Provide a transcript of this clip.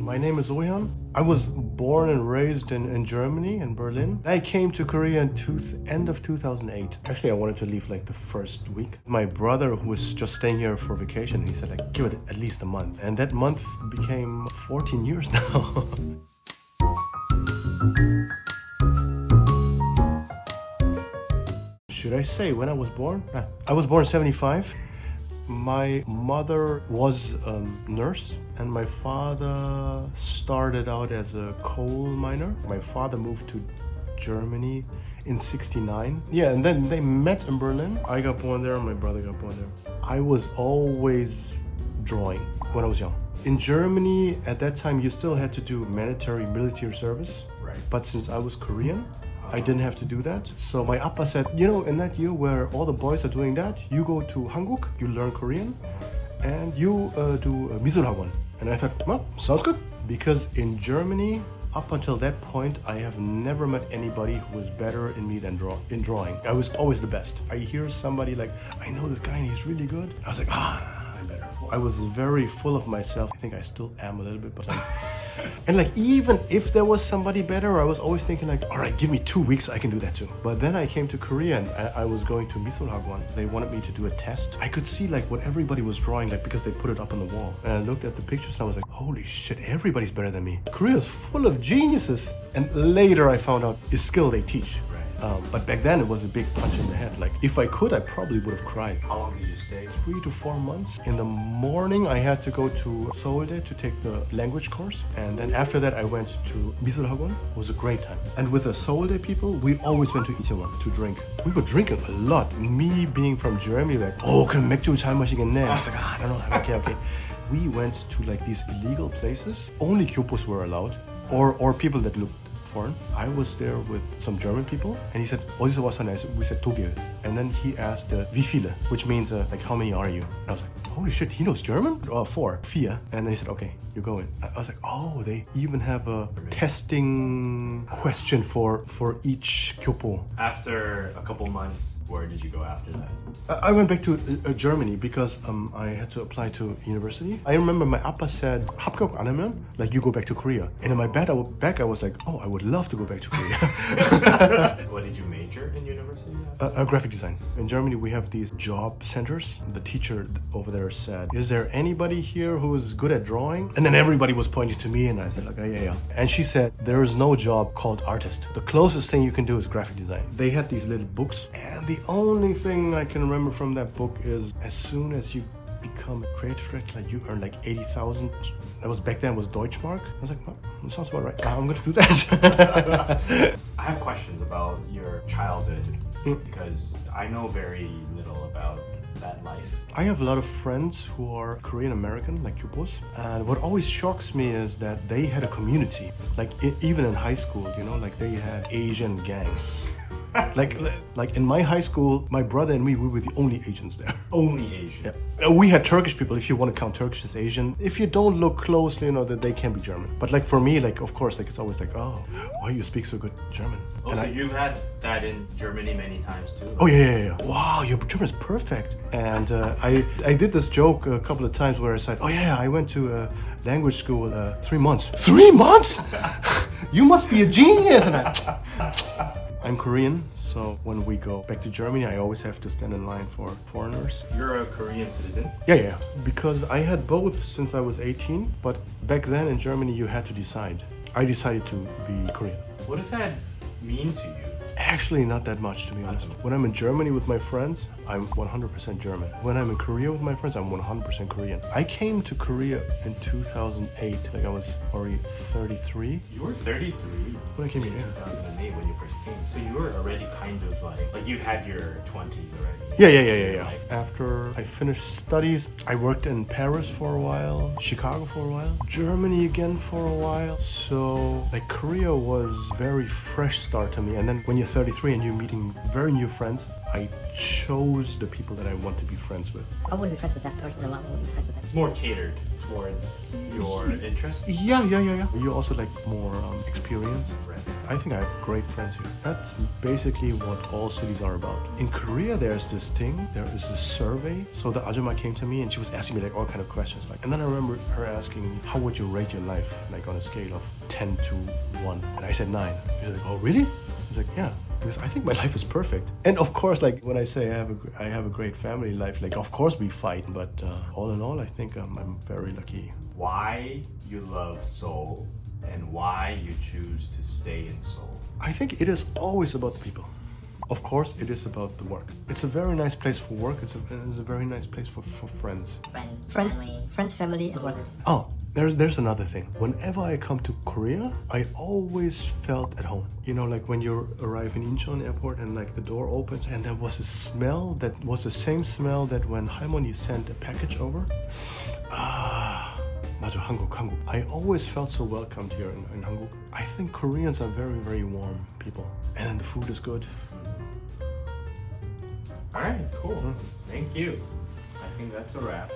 My name is Oyan. I was born and raised in Germany, in Berlin. I came to Korea in end of 2008. Actually, I wanted to leave like the first week. My brother, who was just staying here for vacation, he said like, give it at least a month. And that month became 14 years now. Should I say when I was born? I was born in 75. My mother was a nurse and my father started out as a coal miner. My father moved to Germany in 69. Yeah, and then they met in Berlin. I got born there and my brother got born there. I was always drawing when I was young. In Germany, at that time, you still had to do military service. Right. But since I was Korean, I didn't have to do that. So my appa said, in that year where all the boys are doing that, you go to Hanguk, you learn Korean, and you do 미술학원. And I thought, well, sounds good. Because in Germany, up until that point, I have never met anybody who was better in me than in drawing. I was always the best. I hear somebody like, I know this guy and he's really good. I was like, I'm better. I was very full of myself. I think I still am a little bit, but and like even if there was somebody better, I was always thinking like, all right, give me 2 weeks, I can do that too. But then I came to Korea and I was going to 미술학원. They wanted me to do a test. I could see like what everybody was drawing, like because they put it up on the wall. And I looked at the pictures and I was like, holy shit, everybody's better than me. Korea is full of geniuses. And later I found out it's skill they teach. But back then it was a big punch in the head. Like if I could, I probably would have cried. How long did you stay? 3 to 4 months. In the morning, I had to go to Seoul to take the language course. And then after that, I went to 미술학원. It was a great time. And with the Seoul people, we always went to Itaewon to drink. We were drinking a lot. Me being from Germany, like, 그럼 맥주 잘 마시겠네. I was like, I don't know, okay. We went to like these illegal places. Only gyopos were allowed, or people that looked foreign. I was there with some German people and he said, 어디서 왔어? We said, 독일. And then he asked, wie viele? Which means like, how many are you? And I was like, holy shit, he knows German? 4. Vier. And then he said, okay, you go in. I was like, oh, they even have a testing question for each gyopo. After a couple months, where did you go after that? I went back to Germany because I had to apply to university. I remember my appa said, 합격 안 하면, like you go back to Korea. And in my back I was like, oh, I would love to go back to Korea. What did you major in university? Graphic design. In Germany, we have these job centers. The teacher over there said, is there anybody here who is good at drawing? And then everybody was pointing to me and I said, like, yeah. And she said, there is no job called artist. The closest thing you can do is graphic design. They had these little books. And the only thing I can remember from that book is as soon as you become a creative director, like you earn like 80,000. That was back then was Deutschmark. I was like, well, that sounds about right. I'm going to do that. I have questions about your childhood because I know very little about that life. I have a lot of friends who are Korean American, like gyopos. And what always shocks me is that they had a community. Like even in high school, like they had Asian gangs. Like in my high school, my brother and me, we were the only Asians there. Only Asians? Yeah. We had Turkish people, if you want to count Turkish as Asian. If you don't look closely, that they can be German. But like for me, like of course, like it's always like, oh, why you speak so good German? Oh, and so you've had that in Germany many times too? Oh yeah. Wow, your German is perfect. And I did this joke a couple of times where I said, oh yeah, I went to a language school 3 months. 3 months? You must be a genius. And I'm Korean, so when we go back to Germany, I always have to stand in line for foreigners. You're a Korean citizen? Yeah. Because I had both since I was 18, but back then in Germany, you had to decide. I decided to be Korean. What does that mean to you? Actually, not that much, to be honest. When I'm in Germany with my friends, I'm 100% German. When I'm in Korea with my friends, I'm 100% Korean. I came to Korea in 2008. Like I was already 33. You were 33 when I came in here. 2008 when you first came. So you were already kind of like you had your 20s already. Yeah. After I finished studies, I worked in Paris for a while, Chicago for a while, Germany again for a while. So like Korea was very fresh start to me. And then when you're 33 and you're meeting very new friends, I chose the people that I want to be friends with. I wouldn't be friends with that person and I wouldn't be friends with that. It's more catered towards your interest? Yeah. You also like more experience. Right. I think I have great friends here. That's basically what all cities are about. In Korea, there's this thing. There is a survey. So the ajumma came to me and she was asking me like all kind of questions. Like, and then I remember her asking me, how would you rate your life? Like on a scale of 10 to 1. And I said 9. She's like, oh really? I was like, yeah. Because I think my life is perfect. And of course, like when I say I have a great family life, like of course we fight. But all in all, I think I'm very lucky. Why you love Seoul and why you choose to stay in Seoul? I think it is always about the people. Of course, it is about the work. It's a very nice place for work. It's a very nice place for friends. Friends, family, and work. Oh, there's another thing. Whenever I come to Korea, I always felt at home. You know, like when you arrive in Incheon airport and like the door opens and there was a smell that was the same smell that when 할머니 sent a package over. 맞아, 한국. I always felt so welcomed here in Hanguk. I think Koreans are very, very warm people. And the food is good. All right, cool. Thank you. I think that's a wrap.